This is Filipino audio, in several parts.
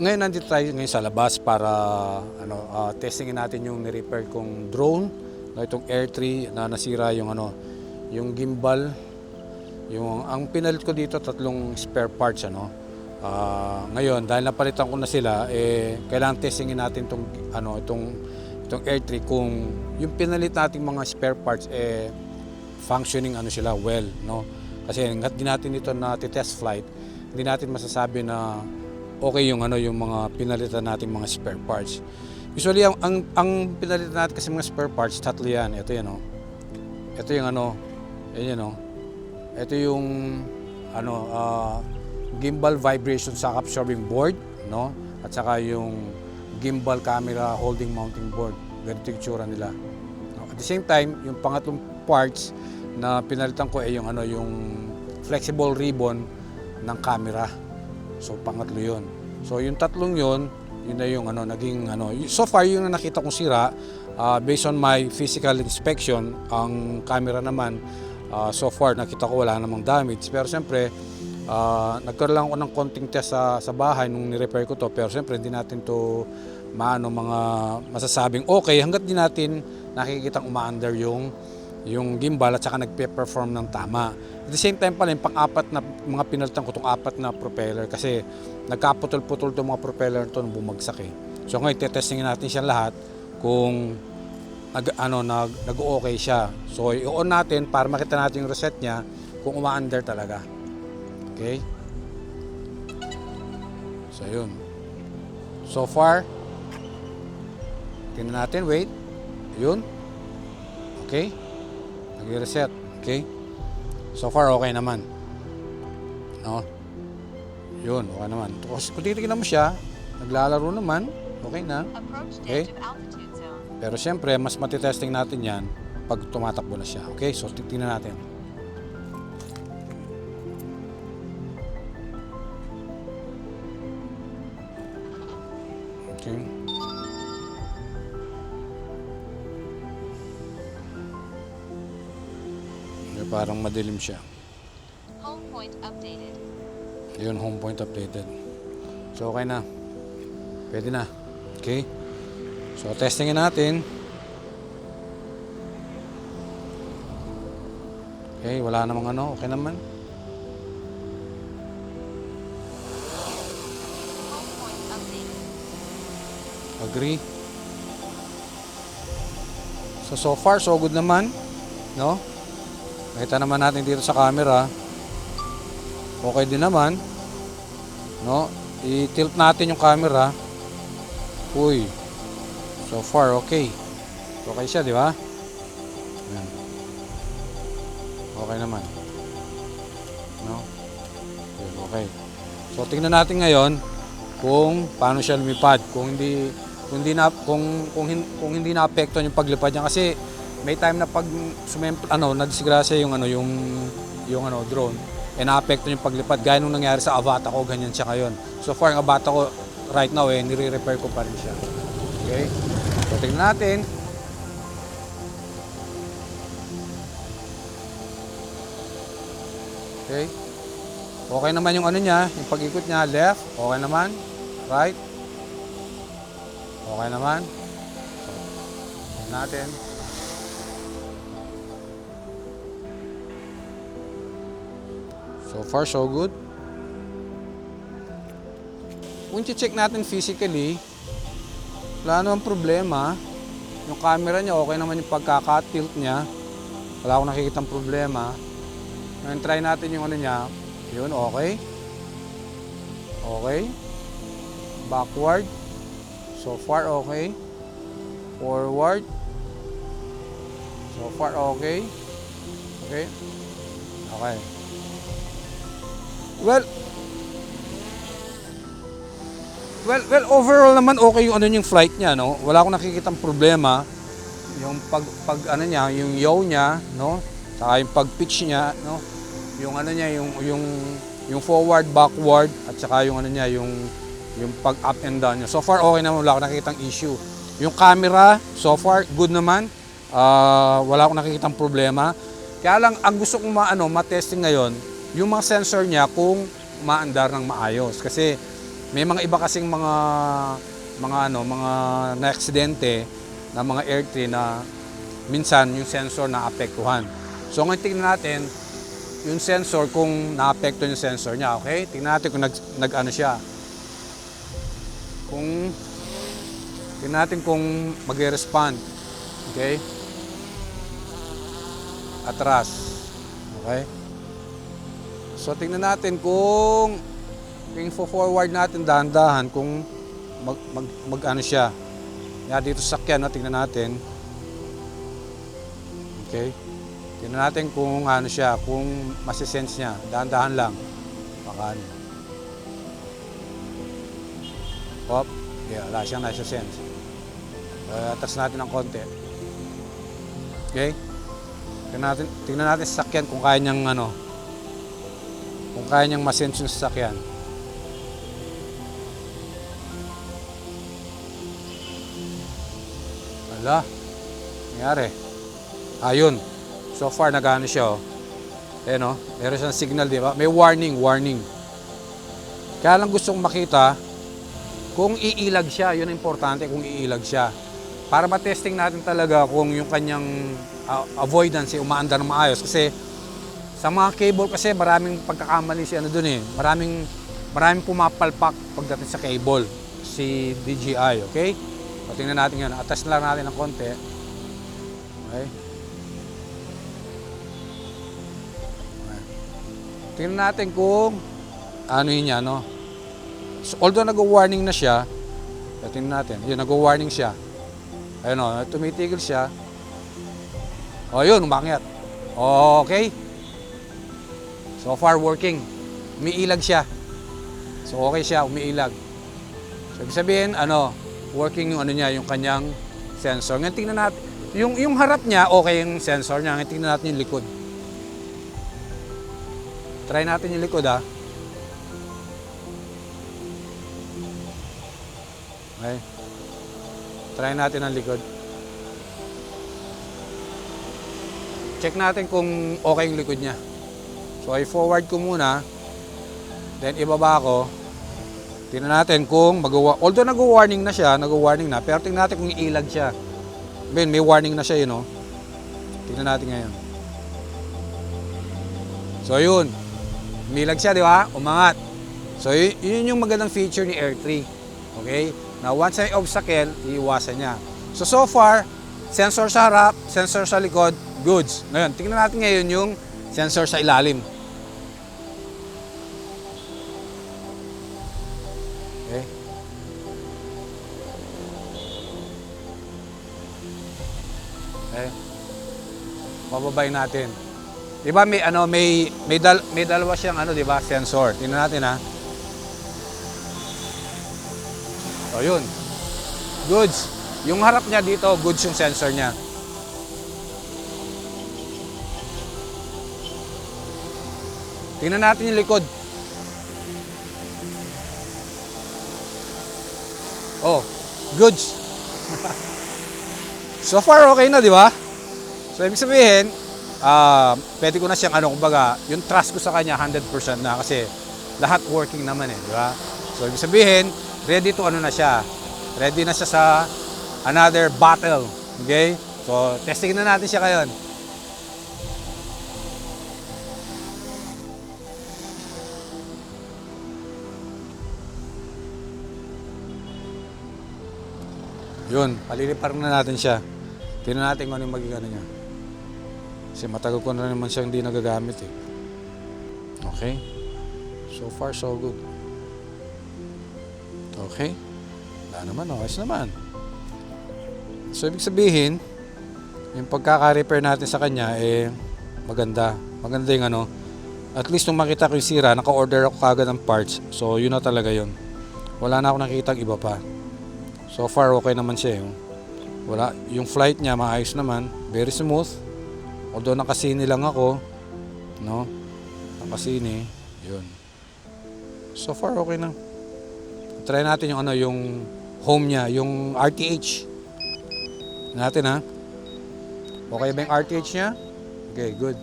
Ngayon nandito tayo ngayon sa labas para testingin natin yung ni-repair kong drone, itong Air 3 na nasira yung gimbal. Ang pinalit ko dito tatlong spare parts ngayon dahil napalitan ko na sila, kailangan testingin natin itong Air 3 kung yung pinalit nating mga spare parts functioning sila well, no? Kasi hangga't di natin ito na test flight, hindi natin masasabi na okay yung mga pinalitan nating mga spare parts. Usually ang pinalitan natin kasi mga spare parts, tatlo yan. Ito yan, ito yung ito yung gimbal vibration shock absorbing board, no? At saka yung gimbal camera holding mounting board. Ganito yung tsura nila. At the same time, yung pangatlong parts na pinalitan ko ay yung flexible ribbon ng camera. So pangatlo yun. So yung tatlong yun na yung naging so far yung nakita kong sira, based on my physical inspection, ang camera naman so far nakita ko wala namang damage. Pero siyempre nagkaroon lang ako ng konting test sa bahay nung ni-repair ko to, pero siyempre hindi natin to mga masasabing okay hangga't di natin nakikitang uma-under yung gimbal at saka nagpe-perform ng tama. At the same time pala, yung pang-apat na mga pinalitan ko, itong apat na propeller kasi nagkaputol-putol itong mga propeller ito nung bumagsak . So ngayon, testingin natin siya lahat kung nag-okay siya. So i-on natin para makita natin yung reset niya kung uma-under talaga. Okay? So yun. So far, tingnan natin, wait. Yun. Okay? Nag-reset. Okay? So far, okay naman. No? Yun, okay naman. Kung titignan mo siya, naglalaro naman, okay na. Okay? Pero siyempre, mas matitesting natin yan pag tumatakbo na siya. Okay? So, tingnan natin. Okay. Parang madilim siya. Home point updated. Yun, home point updated. So, okay na. Pwede na. Okay? So, testingin natin. Okay, wala namang okay naman. Home point updated. Agree. So far, so good naman. No? Nakita naman natin dito sa camera. Okay din naman. No? I-tilt natin yung camera. Uy. So far, okay. Okay siya, di ba? Yan. Okay naman. No? Okay. So tingnan natin ngayon kung paano siya lumipad. Kung hindi naapektuhan yung paglipad niya kasi may time na pag nadisgrasya yung drone, naapektuhan yung paglipad gaya nung nangyari sa Avata ko, ganyan siya ngayon. So far ang Avata ko right now nire-repair ko pa rin siya. Okay? So tingnan natin. Okay? Okay naman yung niya, yung pag-ikot niya, left, okay naman. Right? Okay naman. So, tingnan natin. So far, so good. Kung i-check natin physically, wala namang problema. Yung camera niya, okay naman yung pagkaka-tilt niya. Wala akong nakikitang problema. Ngayon, try natin yung niya. Yun, okay. Okay. Backward. So far, okay. Forward. So far, okay. Okay. Okay. Well, overall naman okay yung yung flight niya, no? Wala akong nakikitang problema. Yung niya, yung yaw niya, no? Saka yung pag-pitch niya, no? Yung niya, yung forward, backward, at saka yung niya, yung pag-up and down niya. So far okay naman, wala akong nakikitang issue. Yung camera, so far good naman. Wala akong nakikitang problema. Kaya lang ang gusto kong ma-testing ngayon, yung mga sensor niya kung maandar ng maayos. Kasi may mga iba kasing mga na-aksidente na mga airtree na minsan yung sensor naapektuhan. So ngayon tingnan natin yung sensor kung naapekto yung sensor niya, okay? Tingnan natin kung nag-ano siya. Tingnan natin kung mag-respond. Okay? Atras. Okay? So tingnan natin kung forward natin dahan-dahan kung mag-ano siya. Yan dito sa sakyan, no? Tingnan natin. Okay? Tingnan natin kung ano siya, kung masisense niya. Dahan-dahan lang. Baka ano. Hop. Yeah, wala siyang nasa-sense. Atas natin ng konti. Okay? Tingnan natin sa sakyan kung kaya niyang kung kaya niyang masense yung sasakyan. Wala. Nangyari. Ayun. So far nag-ano siya, oh. Ayan, oh. Meron siyang signal, di ba? May warning. Kaya lang gustong makita kung iilag siya. Yun ang importante, kung iilag siya. Para matesting natin talaga kung yung kanyang avoidance umaandar ng maayos. Kasi sa mga cable kasi maraming pagkakamali si dun eh. Maraming pumapalpak pagdating sa cable. Si DJI, okay? So, tingnan natin yan. Atas na lang natin ng konti. Okay? Tingnan natin kung ano yun niya, no? So, although nag-warning na siya, tingnan natin. Yun, nag-warning siya. Ayun o, tumitigil siya. O yun, umakyat. Okay. So far working. Umiilag siya. So okay siya, umiilag. So ibig sabihin, working yung niya, yung kanyang sensor. Ngayon tingnan natin, yung harap niya, okay yung sensor niya. Ngayon tingnan natin yung likod. Try natin yung likod, ha. Okay. Try natin ang likod. Check natin kung okay yung likod niya. So, i-forward ko muna. Then, ibaba ko. Tingnan natin kung although nag-warning na siya, pero tingnan natin kung iilag siya. May warning na siya, yun, oh. Tingnan natin ngayon. So, yun. Umilag siya, di ba? Umangat. So, yun yung magandang feature ni Airtree. Okay? Now, once may obstacle, iiwasan niya. So far, sensor sa harap, sensor sa likod, goods. Ngayon, tingnan natin ngayon yung sensor sa ilalim. Okay. Okay. Bababay natin. 'Di ba may dalawa siyang di ba, sensor. Tingnan natin, ha. O yun. Goods. Yung harap niya dito, goods yung sensor niya. Tingnan natin yung likod. Oh, goods. So far okay na, di ba? So ibig sabihin, pwede ko na siyang kumbaga, yung trust ko sa kanya 100% na kasi lahat working naman di ba? So ibig sabihin, ready to na siya. Ready na siya sa another battle. Okay? So, testing na natin siya ngayon. Yun, paliliparin na natin siya. Tingnan natin kung ano yung magiging niya. Kasi matagal ko na naman siya hindi nagagamit eh. Okay? So far, so good. Okay? Wala naman, ayos naman. So, ibig sabihin, yung pagkaka-repair natin sa kanya, maganda. Maganda yung at least nung makita ko yung sira, naka-order ako kagad ng parts. So, yun na talaga yun. Wala na ako nakikita iba pa. So far, okay naman siya. Wala. Yung flight niya, maayos naman. Very smooth. Although nakasini lang ako. No? Nakasini. Yun. So far, okay na. Try natin yung yung home niya, yung RTH. Natin, ha? Okay ba yung RTH niya? Okay, good.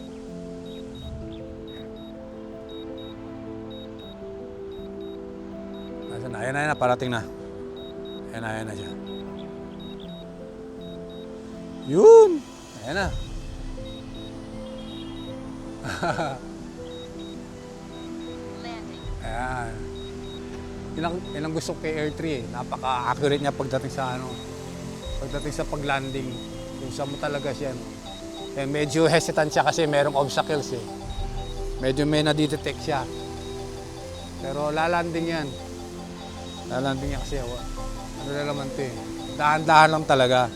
Ayan na, parating na. Ayan na siya. Yun! Ayan na. Landing. Ayan. Yun ang gusto ko kay Air 3 eh. Napaka-accurate niya pagdating sa paglanding. Yung sa mo talaga siya. No? Eh, medyo hesitant siya kasi merong obstacles eh. Medyo may nadidetect siya. Pero lalanding yan. Lalanding yan kasi ano na naman ito eh. Dahan-dahan lang talaga.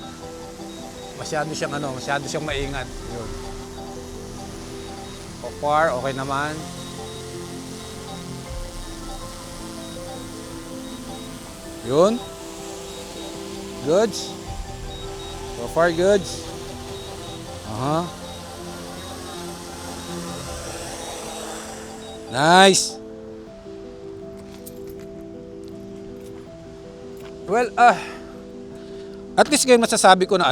Masyado siyang maingat. Yun. So far, okay naman. Yun. Goods. So far, goods. Nice. Well, at least ngayon masasabi ko na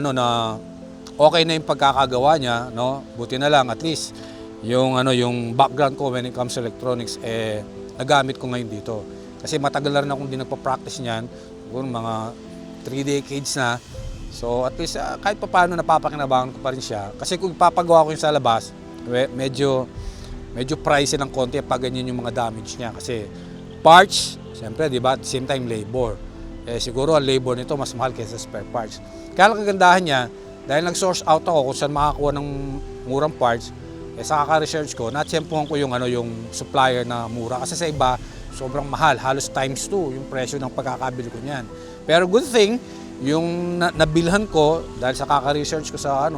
okay na yung pagkakagawa niya, no? Buti na lang at least yung yung background ko when it comes to electronics nagamit ko ngayon dito. Kasi matagal na rin akong hindi nagpa-practice niyan, siguro mga 3 decades na. So at least kahit papaano napapakinabangan ko pa rin siya. Kasi kung ipapagawa ko yung sa labas, medyo pricey ng konti pag ganyan yung mga damage niya. Kasi parts, siyempre, di ba, at the same time labor. Siguro ang labor nito mas mahal kaysa spare parts. Kaya lang kagandahan niya, dahil nag-source out ako kung saan makakuha ng murang parts, sa kaka-research ko, natsempuhan ko yung supplier na mura. Kasi sa iba, sobrang mahal, halos times 2 yung presyo ng pagkakabili ko niyan. Pero good thing, yung nabilhan ko dahil sa kaka-research ko sa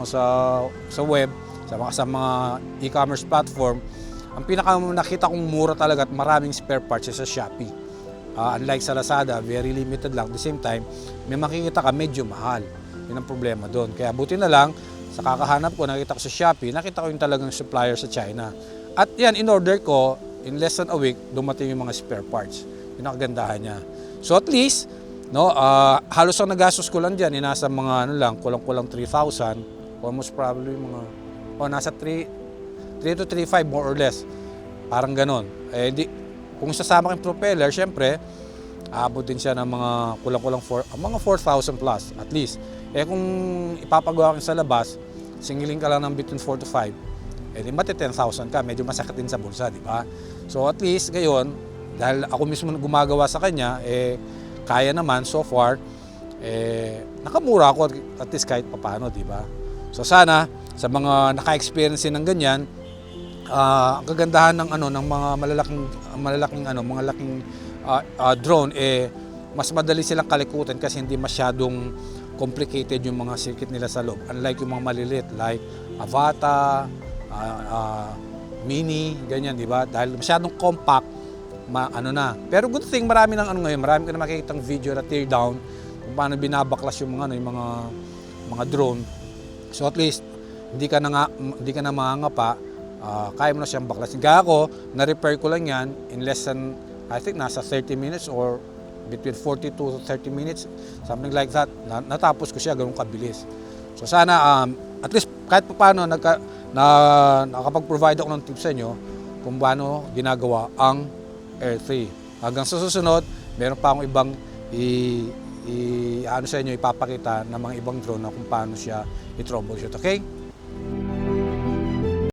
web, sa mga e-commerce platform, ang pinaka nakita kong mura talaga at maraming spare parts sa Shopee. Unlike sa Lazada, very limited lang. At the same time, may makikita ka medyo mahal. Yun ang problema doon. Kaya buti na lang, sa kakahanap ko, nakita ko sa Shopee, nakita ko yung talagang supplier sa China. At yan, in order ko, in less than a week, dumating yung mga spare parts. Yun ang kagandahan niya. So at least, halos ang nagastos ko lang dyan, nasa mga kulang-kulang 3,000. Almost probably nasa 3 to 3,500 more or less. Parang ganon. Kung sasama kang propeller, syempre, aabot din siya ng mga kulang-kulang mga 4,000 plus at least. Kung ipapagawa ka sa labas, singiling ka lang ng between 4 to 5, di mati 10,000 ka, medyo masakit din sa bulsa, di ba? So at least ngayon, dahil ako mismo gumagawa sa kanya, kaya naman so far, nakamura ako at least kahit papano, di ba? So sana, sa mga naka-experience ng ganyan, ang kagandahan ng ng mga malalaking drone mas madali silang kalikutan kasi hindi masyadong complicated yung mga circuit nila sa loob, unlike yung mga maliliit like Avata, Mini, ganyan, di ba? Dahil masyadong compact, pero good thing marami ngayon, marami ko na makikitang video na tear down kung paano binabaklas yung mga drone. So at least hindi ka na mangangapa, kaya mo na siyang baklasin. Kaya ako, na-repair ko lang yan in less than, I think, nasa 30 minutes or between 40 to 30 minutes, something like that. Natapos ko siya, ganun kabilis. So sana, at least kahit paano, nakapag-provide ako ng tips sa inyo kung paano ginagawa ang Air 3. Hanggang sa susunod, meron pa akong ibang sa inyo ipapakita ng mga ibang drone na kung paano siya i-troubleshoot. Okay?